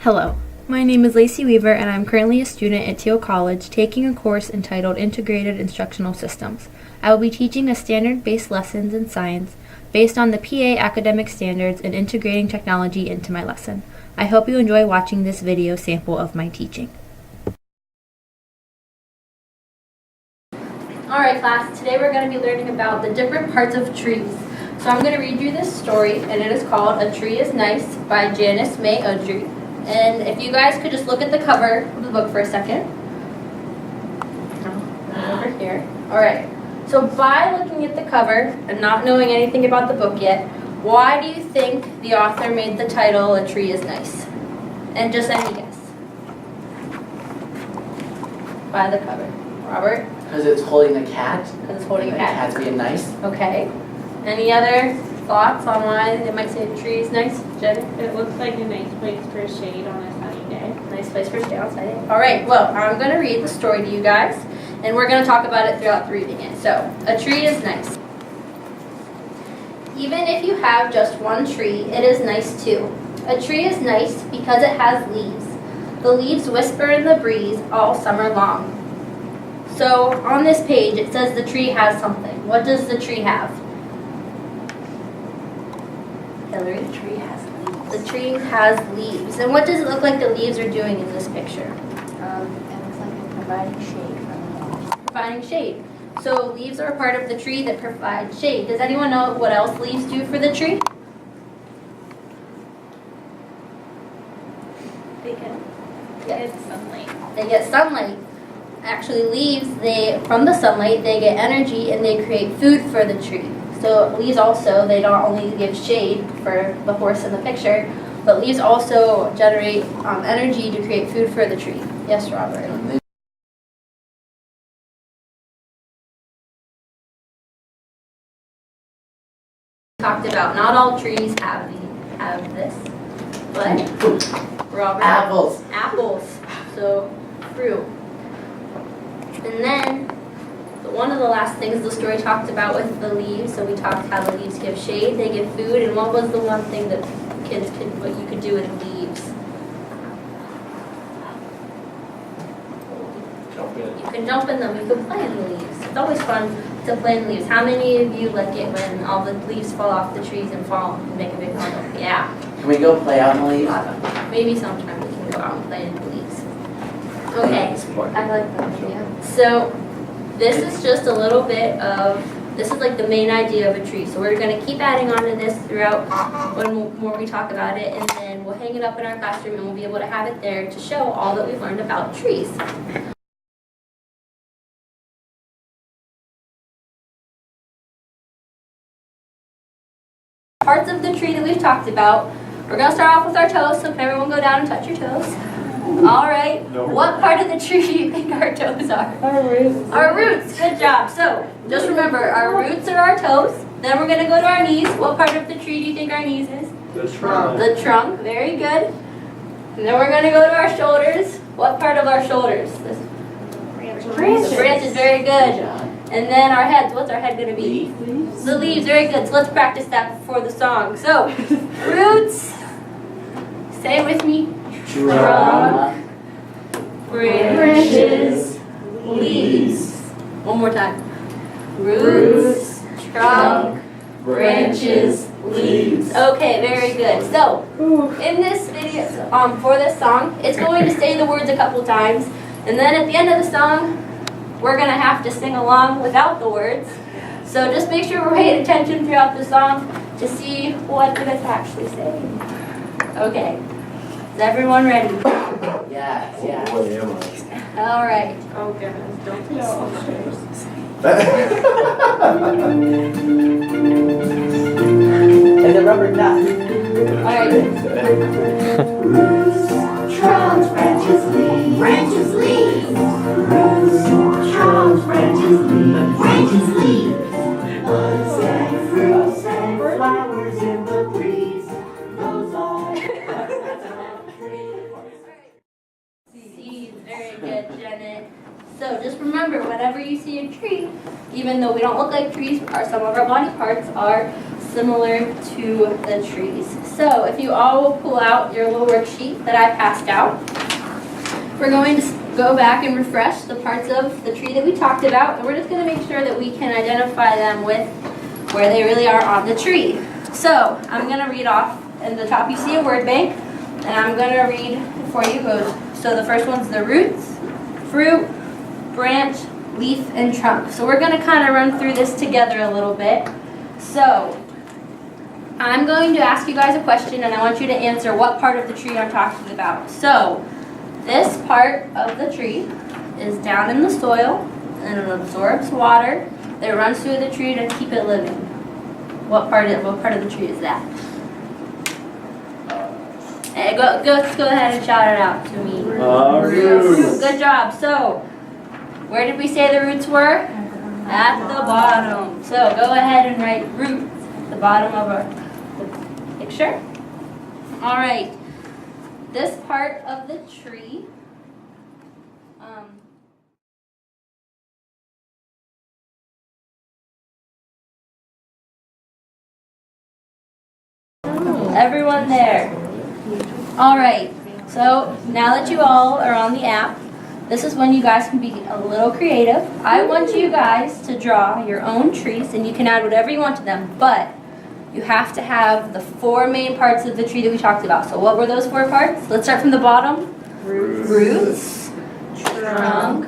Hello, my name is Lacey Weaver and I'm currently a student at Thiel College taking a course entitled Integrated Instructional Systems. I will be teaching a standard-based lessons in science based on the PA academic standards and integrating technology into my lesson. I hope you enjoy watching this video sample of my teaching. Alright class, today we're going to be learning about the different parts of trees. So I'm going to read you this story, and it is called A Tree is Nice by Janice May Udry. And if you guys could just look at the cover of the book for a second. Over here. Alright, so by looking at the cover and not knowing anything about the book yet, why do you think the author made the title A Tree is Nice? And just any guess. By the cover. Robert? Because it's holding a cat. Because it's holding a cat. The cat's being nice. Okay. Any other thoughts on why they might say a tree is nice? Jen? It looks like a nice place for shade on a sunny day. Nice place for shade on a sunny day. Alright, well, I'm going to read the story to you guys, and we're going to talk about it throughout reading it. So, a tree is nice. Even if you have just one tree, it is nice too. A tree is nice because it has leaves. The leaves whisper in the breeze all summer long. So, on this page, it says the tree has something. What does the tree have? Hillary? The tree has leaves. The tree has leaves. And what does it look like the leaves are doing in this picture? It looks like it's providing shade from the leaves. Providing shade. So leaves are a part of the tree that provide shade. Does anyone know what else leaves do for the tree? They can get sunlight. They get sunlight. Actually, leaves, from the sunlight, they get energy and they create food for the tree. So leaves also, they not only give shade for the horse in the picture, but leaves also generate energy to create food for the tree. Yes, Robert? Talked about not all trees have this, but Robert? Apples. Apples. So fruit. And then one of the last things the story talked about with the leaves, so we talked how the leaves give shade, they give food, and what was the one thing that what you could do with leaves? Jump in. You can jump in them, you can play in the leaves. It's always fun to play in the leaves. How many of you like it when all the leaves fall off the trees and fall and make a big bundle? Yeah. Can we go play out in the leaves? Maybe sometime we can go out and play in the leaves. Okay. I like that idea. So this is just a little bit of, this is like the main idea of a tree. So we're going to keep adding on to this throughout when more we talk about it, and then we'll hang it up in our classroom and we'll be able to have it there to show all that we've learned about trees. Parts of the tree that we've talked about. We're going to start off with our toes, so can everyone go down and touch your toes? All right. No. What part of the tree do you think our toes are? Our roots. Our roots. Good job. So, just remember, our roots are our toes. Then we're going to go to our knees. What part of the tree do you think our knees is? The trunk. The trunk. Very good. And then we're going to go to our shoulders. What part of our shoulders? The branches. Very good. And then our heads. What's our head going to be? Leaves. The leaves. Very good. So let's practice that before the song. So, roots. Say it with me. Trunk. Branches, leaves. One more time. Roots, trunk, branches, leaves. Okay, very good. So, in this video, for this song, it's going to say the words a couple times, and then at the end of the song, we're going to have to sing along without the words. So just make sure we're paying attention throughout the song to see what it's actually saying. Okay. Is everyone ready? Yes, yes. What am I? All right. Oh goodness, don't be And the rubber duck. All right. Roots, trunks, branches, leaves. Branches, leaves. Roots, trunks, branches, leaves. Branches, leaves. Buds and fruits and flowers in the breeze. Those all. Seeds. Very good, Janet. So just remember, whenever you see a tree, even though we don't look like trees, some of our body parts are similar to the trees. So if you all will pull out your little worksheet that I passed out, we're going to go back and refresh the parts of the tree that we talked about, and we're just going to make sure that we can identify them with where they really are on the tree. So I'm going to read off. In the top you see a word bank, and I'm going to read for you both. So the first one's the roots, fruit, branch, leaf, and trunk. So we're going to kind of run through this together a little bit. So I'm going to ask you guys a question, and I want you to answer what part of the tree I'm talking about. So this part of the tree is down in the soil, and it absorbs water that runs through the tree to keep it living. What part of the tree is that? Hey, let's go ahead and shout it out to me. Roots. Good job. So, where did we say the roots were? At the bottom. So, go ahead and write roots at the bottom of our picture. All right. This part of the tree. Everyone there. All right, so now that you all are on the app, this is when you guys can be a little creative. I want you guys to draw your own trees, and you can add whatever you want to them, but you have to have the 4 main parts of the tree that we talked about. So what were those 4 parts? Let's start from the bottom. Roots, trunk,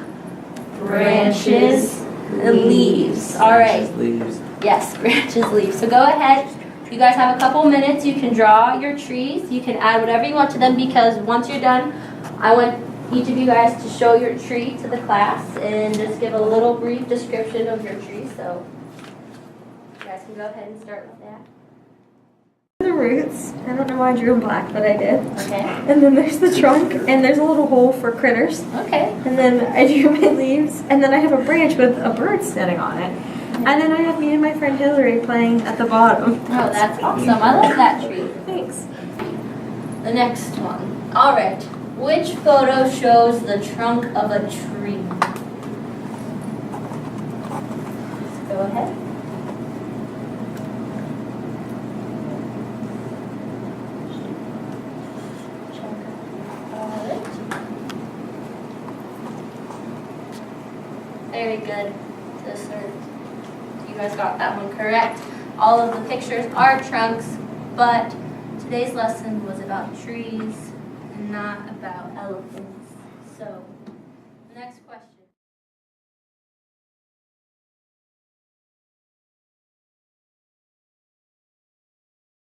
branches, and leaves. All right. Leaves. Yes, branches, leaves. So go ahead. You guys have a couple minutes. You can draw your trees. You can add whatever you want to them, because once you're done, I want each of you guys to show your tree to the class and just give a little brief description of your tree. So you guys can go ahead and start with that. The roots. I don't know why I drew them black, but I did. Okay. And then there's the trunk, and there's a little hole for critters. Okay. And then I drew my leaves, and then I have a branch with a bird standing on it. And then I have me and my friend Hillary playing at the bottom. Oh, that's awesome. I love that tree. Thanks. The next one. All right. Which photo shows the trunk of a tree? Go ahead. All right. Very good. You guys got that one correct. All of the pictures are trunks, but today's lesson was about trees and not about elephants. So, next question.